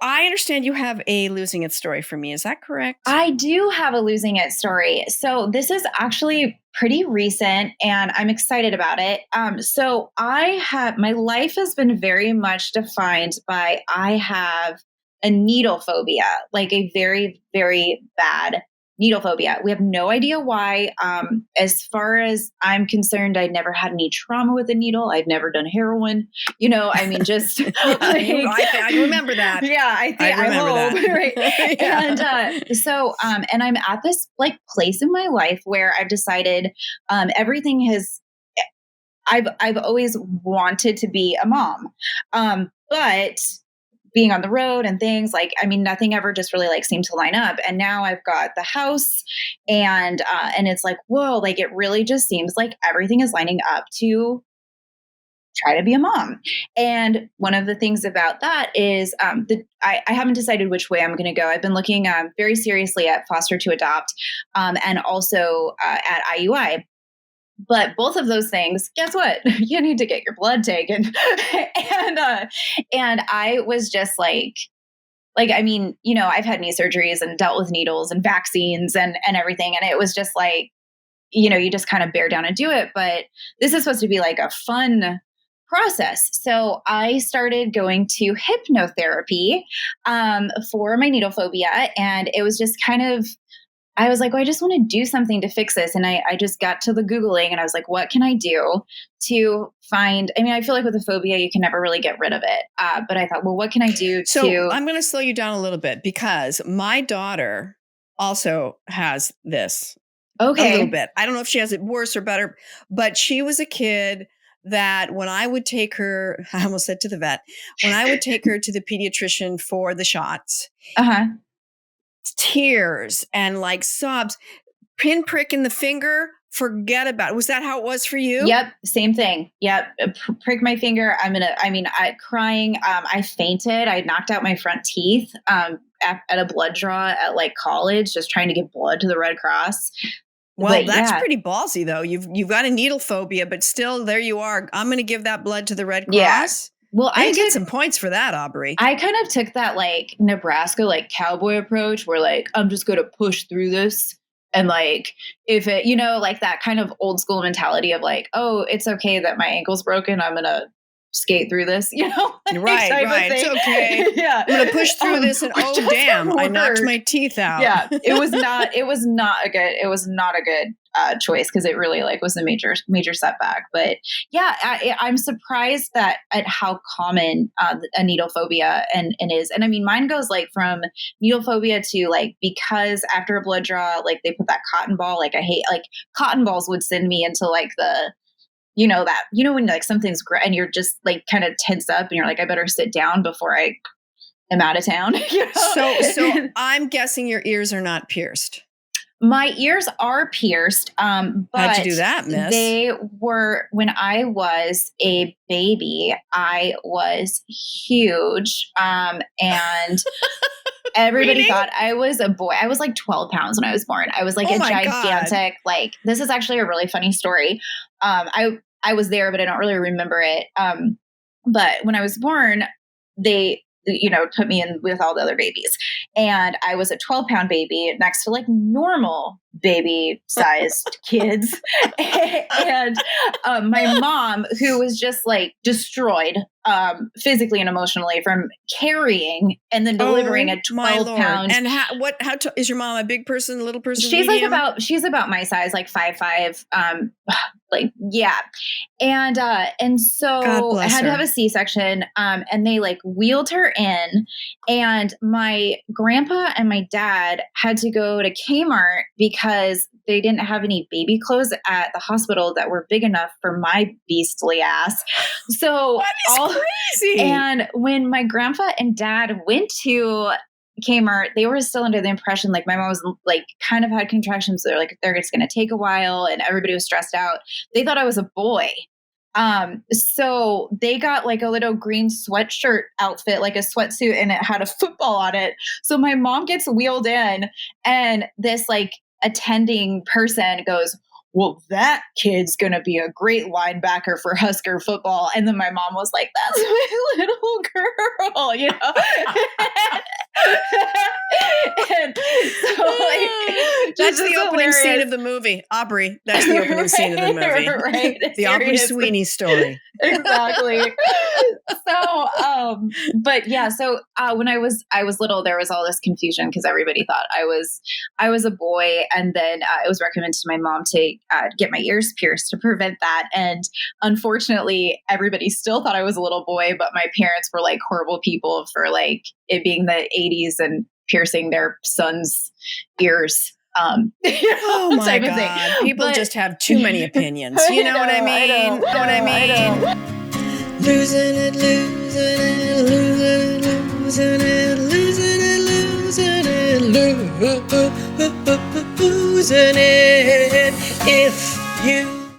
I understand you have a losing it story for me. Is that correct? I do have a losing it story. So this is actually pretty recent and I'm excited about it. So my life has been very much defined by, I have a needle phobia, like a very, very bad needle phobia. We have no idea why. As far as I'm concerned, I'd never had any trauma with a needle. I've never done heroin. Just I remember that. Yeah, I hope. That. Right. Yeah. And and I'm at this like place in my life where I've decided everything has. I've always wanted to be a mom, but being on the road and things nothing ever just really like seemed to line up. And now I've got the house and it's like, whoa, like it really just seems like everything is lining up to try to be a mom. And one of the things about that is I haven't decided which way I'm going to go. I've been looking very seriously at foster to adopt and also at IUI. But both of those things, guess what? You need to get your blood taken. and I was just I've had knee surgeries and dealt with needles and vaccines and everything. And it was just you just kind of bear down and do it. But this is supposed to be like a fun process. So I started going to hypnotherapy for my needle phobia. And it was just I was like, well, I just want to do something to fix this. And I just got to the Googling and I was like, what can I do to find, I feel like with a phobia, you can never really get rid of it. But I thought, well, what can I do So I'm going to slow you down a little bit because my daughter also has this. Okay. A little bit. I don't know if she has it worse or better, but she was a kid that when I would take her, I almost said to the vet, when I would take her to the pediatrician for the shots, tears and like sobs, pinprick in the finger, forget about it. Was that how it was for you? Yep. Same thing. Yep. Prick my finger. Crying. I fainted. I knocked out my front teeth at a blood draw at like college, just trying to give blood to the Red Cross. Well, that's pretty ballsy though. You've got a needle phobia, but still there you are. I'm going to give that blood to the Red Cross. Yeah. Well, I get some points for that, Aubree. I kind of took that like Nebraska, like cowboy approach where like, I'm just going to push through this. And like, if it, like that kind of old school mentality of like, oh, it's okay that my ankle's broken. I'm going to skate through this, Right. It's okay. Yeah. I'm going to push through this and oh, damn, I knocked my teeth out. Yeah. It was not a good choice because it really like was a major setback. But yeah, I'm surprised at how common a needle phobia and is. And mine goes like from needle phobia to like, because after a blood draw, like they put that cotton ball, like I hate, like cotton balls would send me into like the, when like something's and you're just like kind of tense up and you're like, I better sit down before I am out of town. So I'm guessing your ears are not pierced. My ears are pierced. But how'd you do that, miss? They were, when I was a baby, I was huge. And everybody thought I was a boy. I was like 12 pounds when I was born. I was like a gigantic, like, this is actually a really funny story. I was there, but I don't really remember it. But when I was born, they, put me in with all the other babies. And I was a 12-pound baby next to like normal baby sized kids. And my mom, who was just like destroyed physically and emotionally from carrying and then delivering a 12-pound. And how is your mom a big person, little person? She's medium? she's about my size, like 5'5". Yeah. And so I had to have a C-section, and they like wheeled her in, and my grandpa and my dad had to go to Kmart because they didn't have any baby clothes at the hospital that were big enough for my beastly ass. So that is crazy. And when my grandpa and dad went to Kmart, they were still under the impression like my mom was like kind of had contractions. They're like, they're just going to take a while, and everybody was stressed out. They thought I was a boy. So they got like a little green sweatshirt outfit, like a sweatsuit, and it had a football on it. So my mom gets wheeled in, and this like attending person goes, well, that kid's going to be a great linebacker for Husker football. And then my mom was like, that's my little girl, That's the opening scene of the movie. Aubree. That's the opening scene of the movie. Right. The Aubree Sweeney story. Exactly. So, but yeah, so when I was little, there was all this confusion because everybody thought I was a boy, and then it was recommended to my mom to get my ears pierced to prevent that. And unfortunately, everybody still thought I was a little boy, but my parents were like horrible people for like it being the 80s and piercing their son's ears. Oh my God. People just have too many opinions. You know what I mean? You know what I mean? Losing it, losing it, losing it, losing it, losing it, losing it, losing it. If you